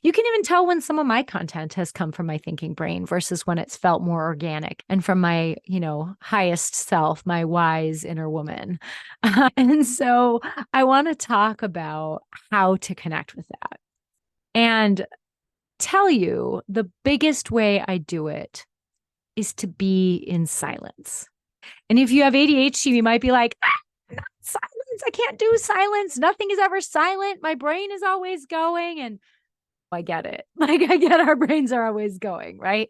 You can even tell when some of my content has come from my thinking brain versus when it's felt more organic and from my, highest self, my wise inner woman. And so I want to talk about how to connect with that and tell you the biggest way I do it is to be in silence. And if you have ADHD, you might be like, not silence. I can't do silence. Nothing is ever silent. My brain is always going. And I get it. Like I get our brains are always going, right?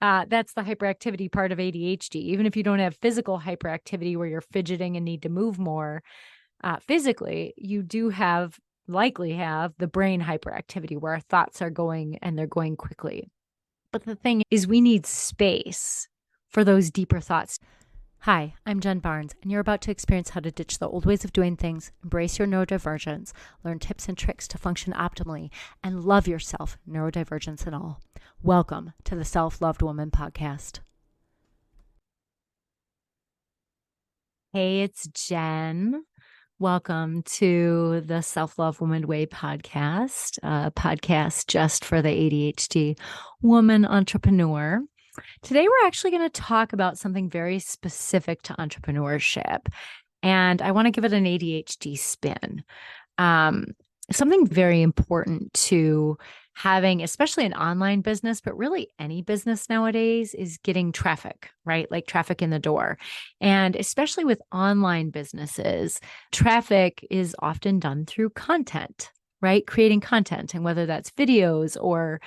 That's the hyperactivity part of ADHD. Even if you don't have physical hyperactivity where you're fidgeting and need to move more physically, you do likely have the brain hyperactivity where our thoughts are going and they're going quickly. But the thing is, we need space for those deeper thoughts. Hi, I'm Jen Barnes, and you're about to experience how to ditch the old ways of doing things, embrace your neurodivergence, learn tips and tricks to function optimally, and love yourself, neurodivergence and all. Welcome to the Self-Loved Woman podcast. Hey, it's Jen. Welcome to the Self-Love Woman Way podcast, a podcast just for the ADHD woman entrepreneur. Today, we're actually going to talk about something very specific to entrepreneurship, and I want to give it an ADHD spin. Something very important to having, especially an online business, but really any business nowadays, is getting traffic, right? Like traffic in the door. And especially with online businesses, traffic is often done through content, right? Creating content, and whether that's videos or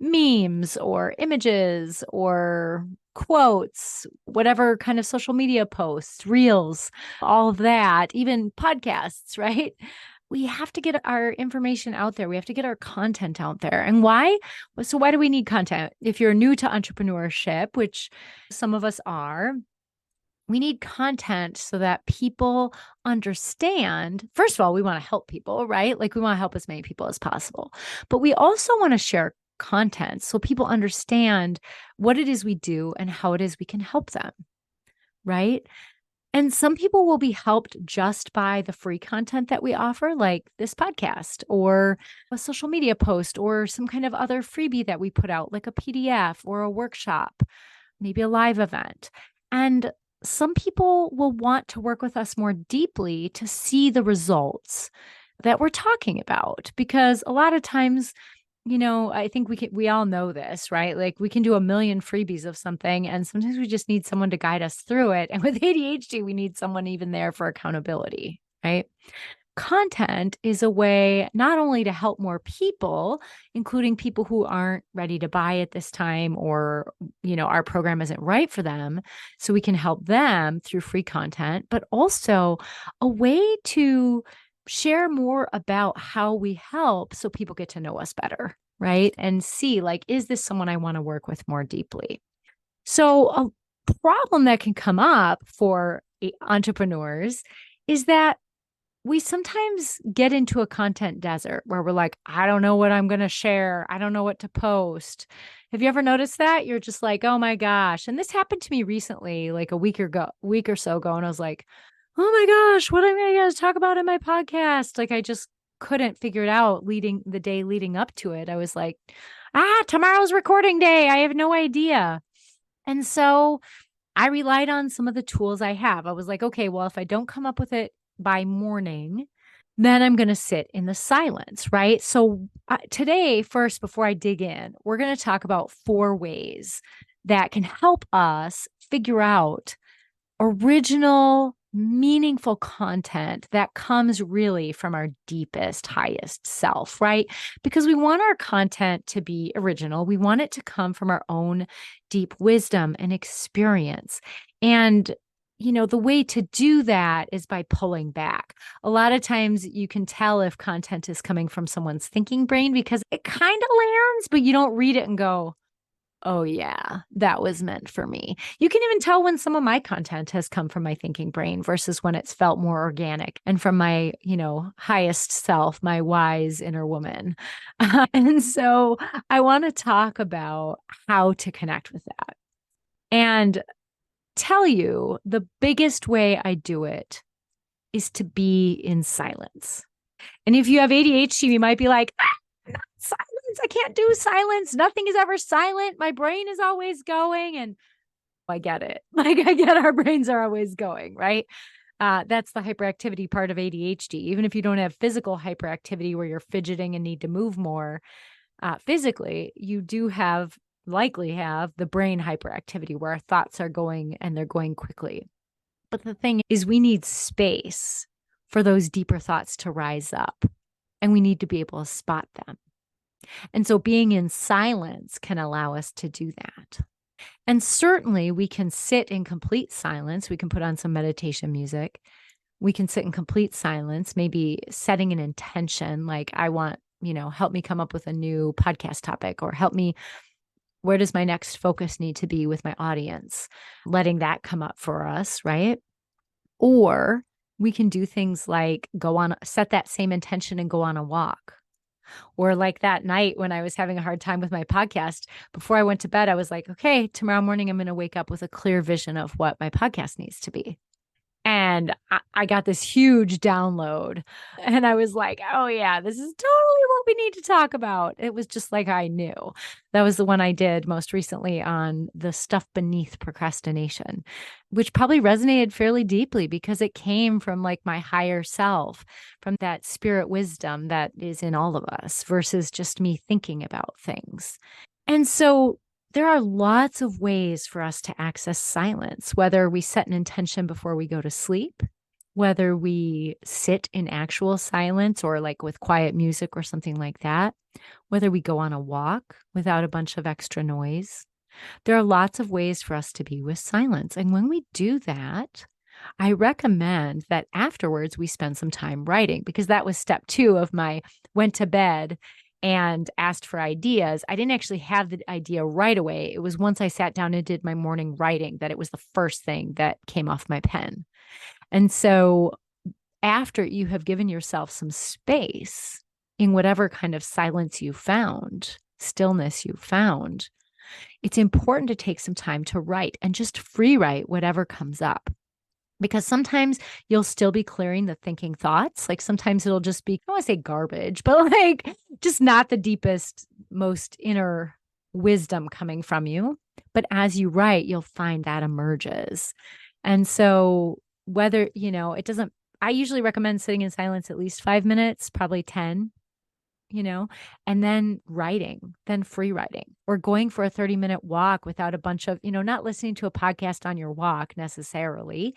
memes or images or quotes, whatever kind of social media posts, reels, all of that, even podcasts, right? We have to get our information out there. We have to get our content out there. And why? So why do we need content? If you're new to entrepreneurship, which some of us are, we need content so that people understand. First of all, we want to help people, right? Like we want to help as many people as possible. But we also want to share content so people understand what it is we do and how it is we can help them, right? And some people will be helped just by the free content that we offer, like this podcast or a social media post or some kind of other freebie that we put out, like a PDF or a workshop, maybe a live event. And some people will want to work with us more deeply to see the results that we're talking about, because a lot of times, I think we all know this, right? Like we can do a million freebies of something, and sometimes we just need someone to guide us through it. And with ADHD, we need someone even there for accountability, right? Content is a way not only to help more people, including people who aren't ready to buy at this time, or, our program isn't right for them. So we can help them through free content, but also a way to share more about how we help so people get to know us better, right? And see, like, is this someone I want to work with more deeply? So a problem that can come up for entrepreneurs is that we sometimes get into a content desert where we're like, I don't know what I'm going to share. I don't know what to post. Have you ever noticed that? You're just like, oh my gosh. And this happened to me recently, like a week or so ago. And I was like, oh my gosh, what am I going to talk about in my podcast? Like I just couldn't figure it out the day leading up to it. I was like, tomorrow's recording day. I have no idea. And so I relied on some of the tools I have. I was like, okay, well, if I don't come up with it by morning, then I'm going to sit in the silence, right? So today, first, before I dig in, we're going to talk about 4 ways that can help us figure out original, meaningful content that comes really from our deepest, highest self, right? Because we want our content to be original. We want it to come from our own deep wisdom and experience. And the way to do that is by pulling back. A lot of times you can tell if content is coming from someone's thinking brain because it kind of lands, but you don't read it and go, oh yeah, that was meant for me. You can even tell when some of my content has come from my thinking brain versus when it's felt more organic and from my, highest self, my wise inner woman. And so I want to talk about how to connect with that and tell you the biggest way I do it is to be in silence. And if you have ADHD, you might be like, not silence. I can't do silence. Nothing is ever silent. My brain is always going. And I get it. Like I get our brains are always going, right? That's the hyperactivity part of ADHD. Even if you don't have physical hyperactivity where you're fidgeting and need to move more physically, you do likely have the brain hyperactivity where our thoughts are going and they're going quickly. But the thing is, we need space for those deeper thoughts to rise up, and we need to be able to spot them. And so being in silence can allow us to do that. And certainly we can sit in complete silence. We can put on some meditation music. We can sit in complete silence, maybe setting an intention like, I want, help me come up with a new podcast topic, or help me, where does my next focus need to be with my audience? Letting that come up for us, right? Or we can do things like set that same intention and go on a walk. Or like that night when I was having a hard time with my podcast, before I went to bed, I was like, okay, tomorrow morning, I'm going to wake up with a clear vision of what my podcast needs to be. And I got this huge download, and I was like, oh yeah, this is totally what we need to talk about. It was just like, I knew. That was the one I did most recently on the stuff beneath procrastination, which probably resonated fairly deeply because it came from like my higher self, from that spirit wisdom that is in all of us versus just me thinking about things. And so there are lots of ways for us to access silence, whether we set an intention before we go to sleep, whether we sit in actual silence or like with quiet music or something like that, whether we go on a walk without a bunch of extra noise. There are lots of ways for us to be with silence. And when we do that, I recommend that afterwards we spend some time writing, because that was step 2 of my went to bed and asked for ideas. I didn't actually have the idea right away. It was once I sat down and did my morning writing that it was the first thing that came off my pen. And so after you have given yourself some space in whatever kind of silence you found, stillness you found, it's important to take some time to write and just free write whatever comes up. Because sometimes you'll still be clearing the thinking thoughts. Like sometimes it'll just be, I don't want to say garbage, but like just not the deepest, most inner wisdom coming from you. But as you write, you'll find that emerges. And so whether, I usually recommend sitting in silence at least 5 minutes, probably 10, and then writing, then free writing, or going for a 30-minute walk without a bunch of, not listening to a podcast on your walk necessarily,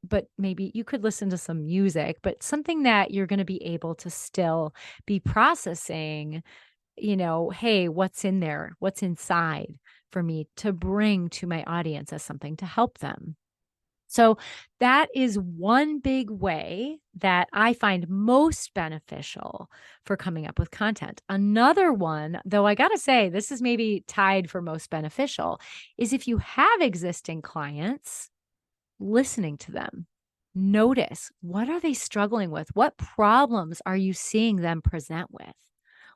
but maybe you could listen to some music, but something that you're going to be able to still be processing, hey, what's in there? What's inside for me to bring to my audience as something to help them. So that is one big way that I find most beneficial for coming up with content. Another one, though I got to say, this is maybe tied for most beneficial, is if you have existing clients, listening to them. Notice, what are they struggling with? What problems are you seeing them present with?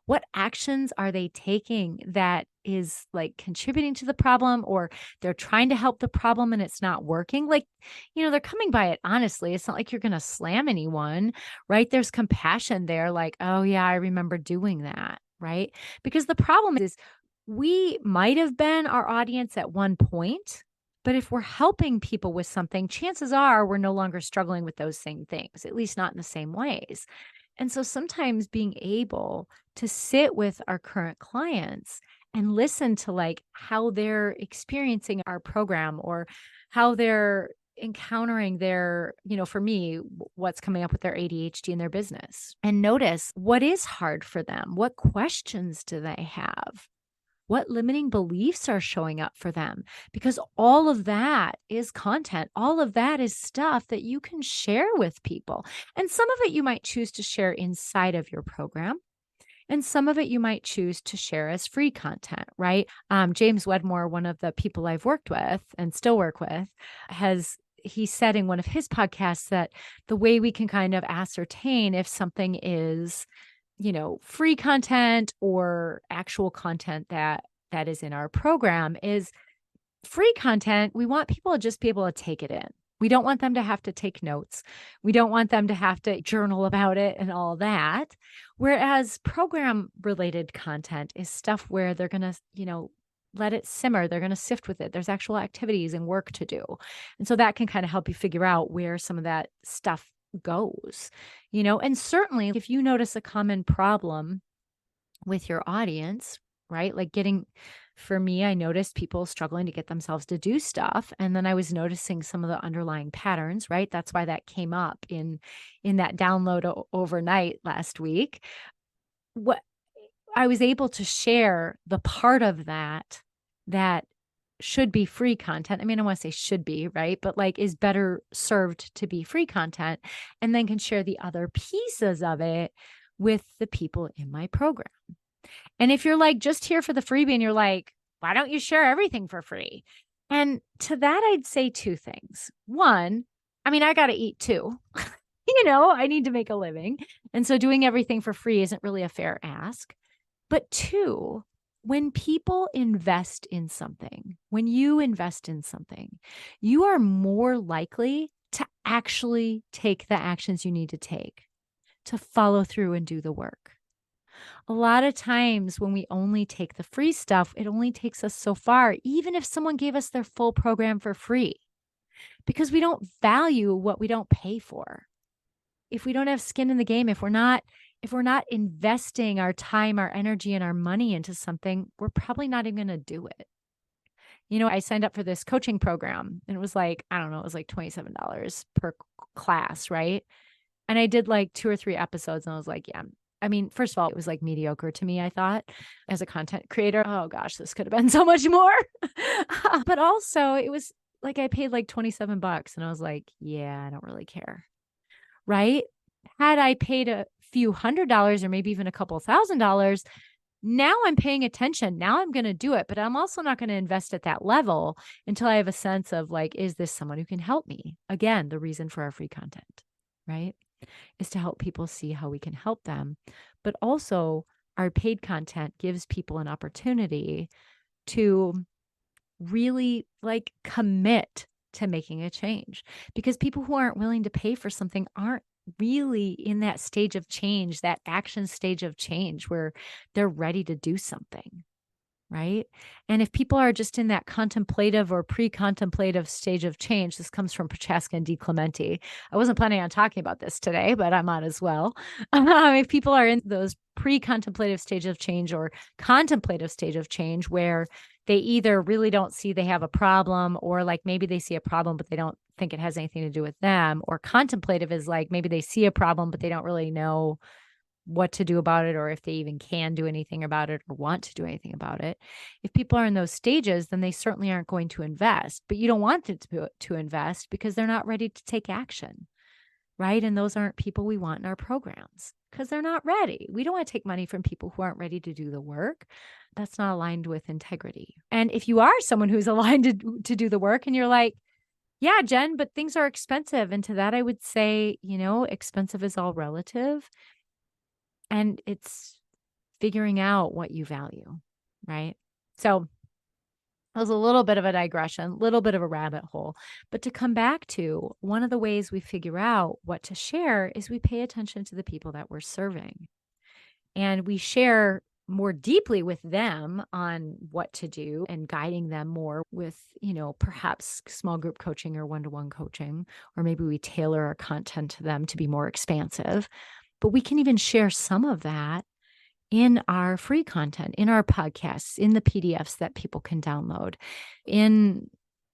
What actions are they taking that is like contributing to the problem, or they're trying to help the problem and it's not working? Like, they're coming by it honestly. It's not like you're going to slam anyone, right? There's compassion there. Like, oh yeah, I remember doing that, right? Because the problem is we might have been our audience at one point, but if we're helping people with something, chances are we're no longer struggling with those same things, at least not in the same ways. And so sometimes being able to sit with our current clients and listen to like how they're experiencing our program, or how they're encountering their, for me, what's coming up with their ADHD in their business, and notice what is hard for them. What questions do they have? What limiting beliefs are showing up for them? Because all of that is content. All of that is stuff that you can share with people. And some of it you might choose to share inside of your program. And some of it you might choose to share as free content, right? James Wedmore, one of the people I've worked with and still work with, he said in one of his podcasts that the way we can kind of ascertain if something is free content or actual content that is in our program is free content. We want people to just be able to take it in. We don't want them to have to take notes. We don't want them to have to journal about it and all that. Whereas program related content is stuff where they're going to, let it simmer. They're going to sift with it. There's actual activities and work to do. And so that can kind of help you figure out where some of that stuff goes, and certainly if you notice a common problem with your audience, right? Like for me, I noticed people struggling to get themselves to do stuff. And then I was noticing some of the underlying patterns, right? That's why that came up in that download overnight last week. What I was able to share the part of that should be free content. I mean, I want to say should be, right? But like is better served to be free content, and then can share the other pieces of it with the people in my program. And if you're like just here for the freebie and you're like, why don't you share everything for free? And to that, I'd say two things. One, I mean, I got to eat too. I need to make a living. And so doing everything for free isn't really a fair ask. But two, when people invest in something, when you invest in something, you are more likely to actually take the actions you need to take to follow through and do the work. A lot of times when we only take the free stuff, it only takes us so far, even if someone gave us their full program for free, because we don't value what we don't pay for. If we don't have skin in the game, if we're not investing our time, our energy, and our money into something, we're probably not even going to do it. I signed up for this coaching program and it was like, I don't know, it was like $27 per class, right? And I did like 2 or 3 episodes and I was like, yeah. I mean, first of all, it was like mediocre to me, I thought, as a content creator. Oh gosh, this could have been so much more. But also it was like I paid like $27 and I was like, yeah, I don't really care. Right? Had I paid a few $100s or maybe even a couple $1,000s, now I'm paying attention. Now I'm going to do it, but I'm also not going to invest at that level until I have a sense of like, is this someone who can help me? Again, the reason for our free content, right? Is to help people see how we can help them. But also our paid content gives people an opportunity to really like commit to making a change, because people who aren't willing to pay for something aren't really in that stage of change, that action stage of change where they're ready to do something. Right. And if people are just in that contemplative or pre-contemplative stage of change, this comes from Prochaska and DiClemente. I wasn't planning on talking about this today, but I'm on as well. If people are in those pre-contemplative stage of change or contemplative stage of change, where they either really don't see they have a problem, or like maybe they see a problem, but they don't think it has anything to do with them, or contemplative is like maybe they see a problem, but they don't really know what to do about it, or if they even can do anything about it or want to do anything about it. If people are in those stages, then they certainly aren't going to invest, but you don't want them to invest because they're not ready to take action, right? And those aren't people we want in our programs because they're not ready. We don't want to take money from people who aren't ready to do the work. That's not aligned with integrity. And if you are someone who's aligned to do the work and you're like, yeah, Jen, but things are expensive. And to that, I would say, expensive is all relative. And it's figuring out what you value, right? So it was a little bit of a digression, a little bit of a rabbit hole. But to come back to, one of the ways we figure out what to share is we pay attention to the people that we're serving. And we share more deeply with them on what to do and guiding them more with, perhaps small group coaching or one-to-one coaching, or maybe we tailor our content to them to be more expansive. But we can even share some of that in our free content, in our podcasts, in the PDFs that people can download, in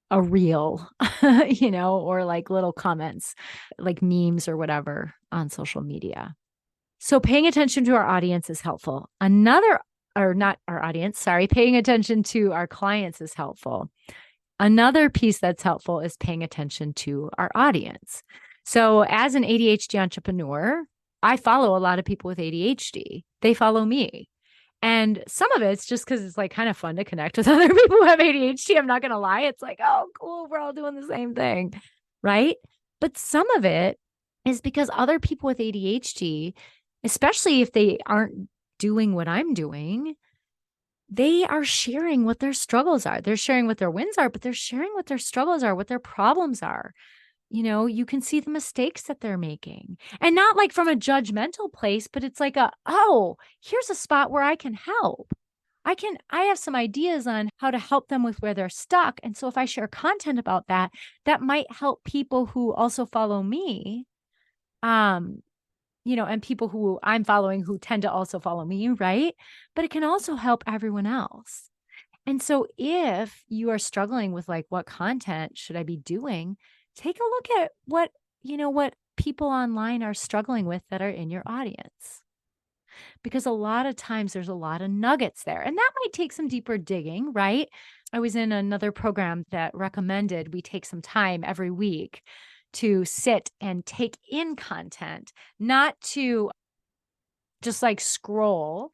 a reel, or like little comments, like memes or whatever on social media. So paying attention to our audience is helpful. Paying attention to our clients is helpful. Another piece that's helpful is paying attention to our audience. So as an ADHD entrepreneur, I follow a lot of people with ADHD. They follow me. And some of it's just because it's like kind of fun to connect with other people who have ADHD. I'm not going to lie. It's like, oh, cool. We're all doing the same thing. Right. But some of it is because other people with ADHD, especially if they aren't doing what I'm doing, they are sharing what their struggles are. They're sharing what their wins are, but they're sharing what their struggles are, what their problems are. You can see the mistakes that they're making, and not like from a judgmental place, but it's like oh, here's a spot where I can help. I have some ideas on how to help them with where they're stuck. And so if I share content about that, that might help people who also follow me. Um, and people who I'm following who tend to also follow me, right? But it can also help everyone else. And so if you are struggling with like what content should I be doing, take a look at what people online are struggling with that are in your audience. Because a lot of times there's a lot of nuggets there. And that might take some deeper digging, right? I was in another program that recommended we take some time every week to sit and take in content, not to just like scroll,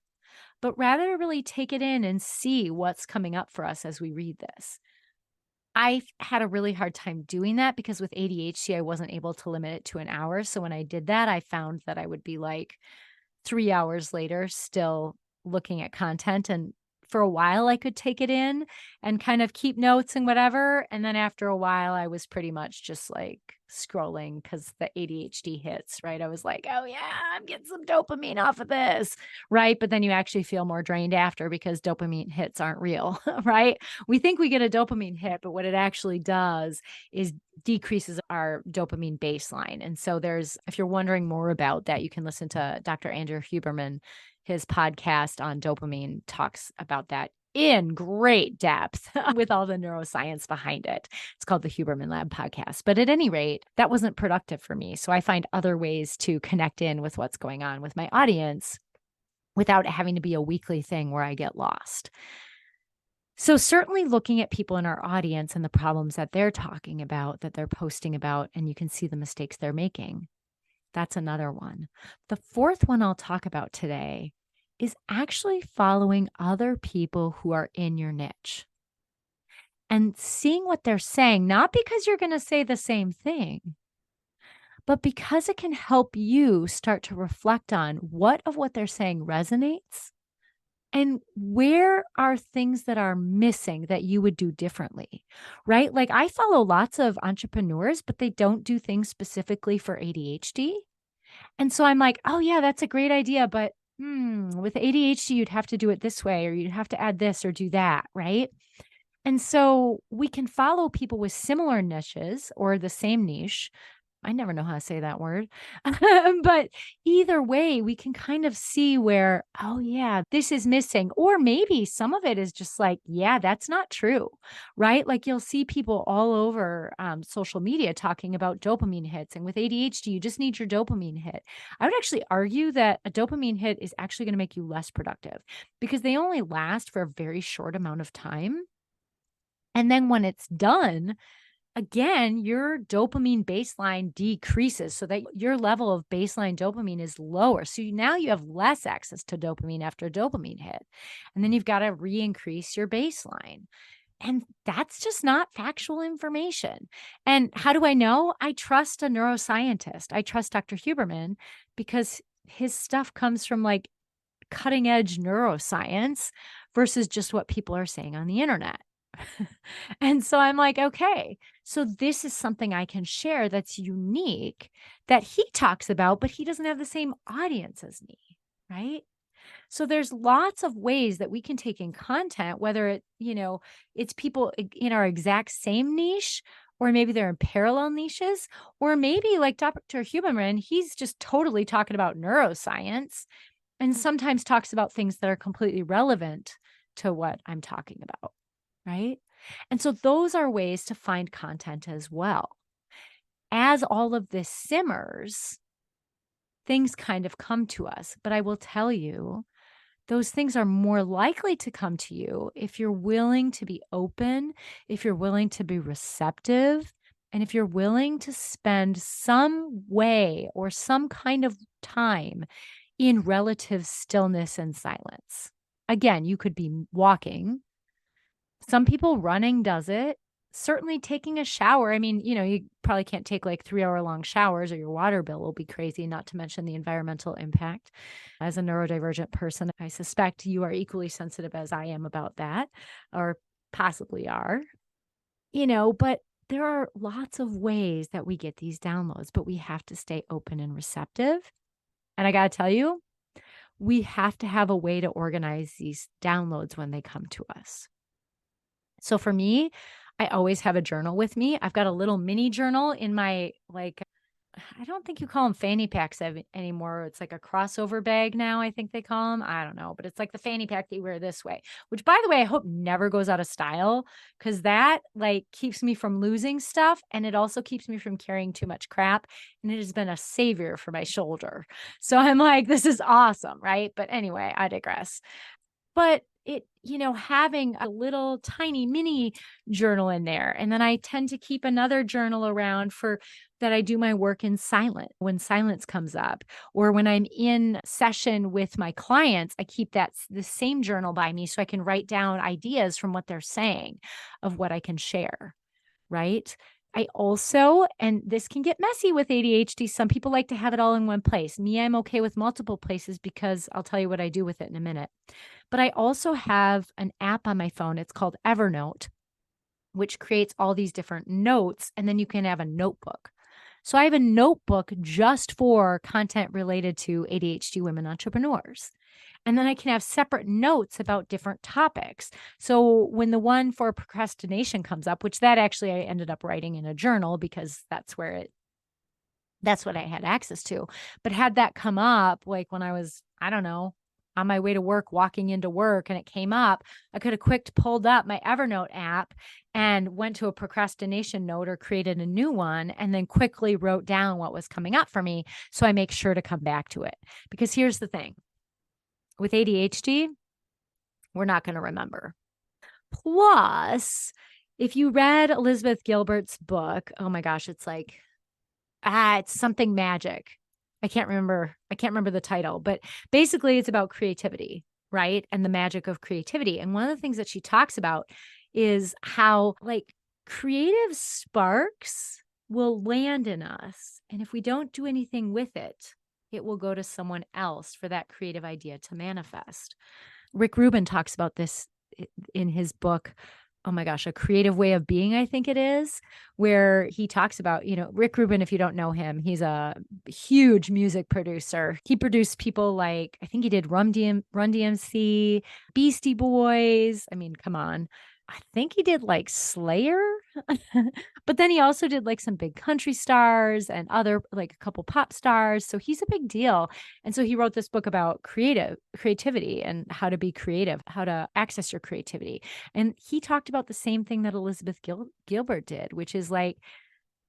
but rather to really take it in and see what's coming up for us as we read this. I had a really hard time doing that because with ADHD, I wasn't able to limit it to an hour. So when I did that, I found that I would be like 3 hours later still looking at content, and for a while I could take it in and kind of keep notes and whatever, and then after a while I was pretty much just like scrolling because the ADHD hits, right? I was like, "Oh yeah, I'm getting some dopamine off of this," right? But then you actually feel more drained after because dopamine hits aren't real, right? We think we get a dopamine hit, but what it actually does is decreases our dopamine baseline. And so if you're wondering more about that, you can listen to Dr. Andrew Huberman. His podcast on dopamine talks about that in great depth with all the neuroscience behind it. It's called the Huberman Lab podcast. But at any rate, that wasn't productive for me. So I find other ways to connect in with what's going on with my audience without it having to be a weekly thing where I get lost. So certainly looking at people in our audience and the problems that they're talking about, that they're posting about, and you can see the mistakes they're making. That's another one. The fourth one I'll talk about today is actually following other people who are in your niche and seeing what they're saying, not because you're going to say the same thing, but because it can help you start to reflect on what of what they're saying resonates and where are things that are missing that you would do differently, right? Like I follow lots of entrepreneurs, but they don't do things specifically for ADHD. And so I'm like, oh yeah, that's a great idea. But with ADHD, you'd have to do it this way, or you'd have to add this or do that, right? And so we can follow people with similar niches or the same niche. I never know how to say that word. But either way, we can kind of see where, oh, yeah, this is missing. Or maybe some of it is just like, yeah, that's not true, right? Like you'll see people all over social media talking about dopamine hits. And with ADHD, you just need your dopamine hit. I would actually argue that a dopamine hit is actually going to make you less productive because they only last for a very short amount of time. And then when it's done, again, your dopamine baseline decreases so that your level of baseline dopamine is lower. So now you have less access to dopamine after a dopamine hit. And then you've got to re-increase your baseline. And that's just not factual information. And how do I know? I trust a neuroscientist. I trust Dr. Huberman because his stuff comes from like cutting edge neuroscience versus just what people are saying on the internet. And so I'm like, okay, so this is something I can share that's unique that he talks about, but he doesn't have the same audience as me, right? So there's lots of ways that we can take in content, whether it's people in our exact same niche, or maybe they're in parallel niches, or maybe like Dr. Huberman, he's just totally talking about neuroscience and sometimes talks about things that are completely relevant to what I'm talking about. Right? And so those are ways to find content as well. As all of this simmers, things kind of come to us. But I will tell you, those things are more likely to come to you if you're willing to be open, if you're willing to be receptive, and if you're willing to spend some way or some kind of time in relative stillness and silence. Again, you could be walking. Some people running does it. Certainly taking a shower. I mean, you probably can't take like 3-hour long showers or your water bill will be crazy, not to mention the environmental impact. As a neurodivergent person, I suspect you are equally sensitive as I am about that, or possibly are, but there are lots of ways that we get these downloads, but we have to stay open and receptive. And I got to tell you, we have to have a way to organize these downloads when they come to us. So for me, I always have a journal with me. I've got a little mini journal in my, I don't think you call them fanny packs anymore. It's like a crossover bag now, I think they call them. I don't know, but it's like the fanny pack that you wear this way, which, by the way, I hope never goes out of style, because that like keeps me from losing stuff. And it also keeps me from carrying too much crap. And it has been a savior for my shoulder. So I'm like, this is awesome. Right. But anyway, I digress. But having a little tiny mini journal in there. And then I tend to keep another journal around for that I do my work in silent when silence comes up, or when I'm in session with my clients, I keep the same journal by me so I can write down ideas from what they're saying of what I can share. Right. I also, and this can get messy with ADHD, some people like to have it all in one place. Me, I'm okay with multiple places because I'll tell you what I do with it in a minute. But I also have an app on my phone. It's called Evernote, which creates all these different notes, and then you can have a notebook. So I have a notebook just for content related to ADHD women entrepreneurs. And then I can have separate notes about different topics. So when the one for procrastination comes up, which that actually I ended up writing in a journal because that's what I had access to. But had that come up, like when I was, I don't know, on my way to work, walking into work, and it came up, I could have pulled up my Evernote app and went to a procrastination note or created a new one, and then quickly wrote down what was coming up for me. So I make sure to come back to it. Because here's the thing. With ADHD, we're not going to remember. Plus, if you read Elizabeth Gilbert's book, oh my gosh, it's like, it's something magic. I can't remember the title, but basically it's about creativity, right? And the magic of creativity. And one of the things that she talks about is how like creative sparks will land in us. And if we don't do anything with it, it will go to someone else for that creative idea to manifest. Rick Rubin talks about this in his book, oh my gosh, A Creative Way of Being, I think it is, where he talks about, Rick Rubin, if you don't know him, he's a huge music producer. He produced people like, I think he did Run DMC, Beastie Boys. I mean, come on. I think he did like Slayer, but then he also did like some big country stars and other like a couple pop stars. So he's a big deal. And so he wrote this book about creativity and how to be creative, how to access your creativity. And he talked about the same thing that Elizabeth Gilbert did, which is like,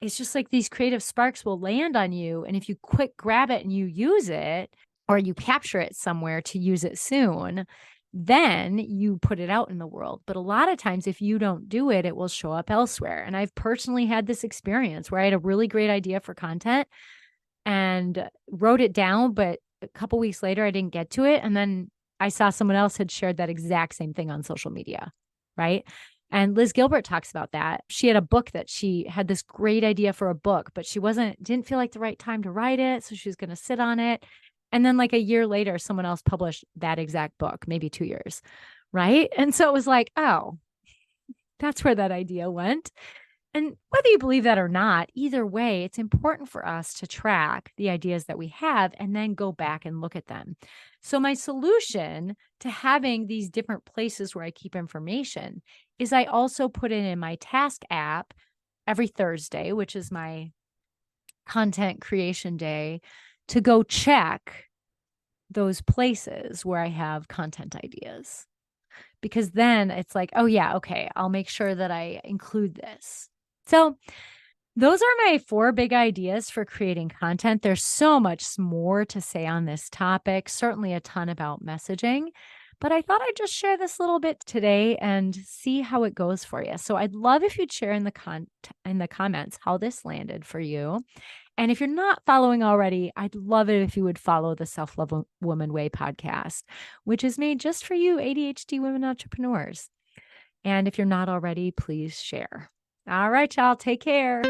it's just like these creative sparks will land on you. And if you quick grab it and you use it, or you capture it somewhere to use it soon, then you put it out in the world. But a lot of times, if you don't do it, it will show up elsewhere. And I've personally had this experience where I had a really great idea for content and wrote it down, but a couple weeks later, I didn't get to it. And then I saw someone else had shared that exact same thing on social media, right? And Liz Gilbert talks about that. She had a book that she had this great idea for a book, but she didn't feel like the right time to write it. So she was going to sit on it. And then like a year later, someone else published that exact book, maybe 2 years, right? And so it was like, oh, that's where that idea went. And whether you believe that or not, either way, it's important for us to track the ideas that we have and then go back and look at them. So my solution to having these different places where I keep information is I also put it in my task app every Thursday, which is my content creation day, to go check those places where I have content ideas. Because then it's like, oh yeah, okay, I'll make sure that I include this. So those are my 4 big ideas for creating content. There's so much more to say on this topic, certainly a ton about messaging, but I thought I'd just share this little bit today and see how it goes for you. So I'd love if you'd share in the comments how this landed for you. And if you're not following already, I'd love it if you would follow the Self-Love Woman Way podcast, which is made just for you ADHD women entrepreneurs. And if you're not already, please share. All right, y'all, take care.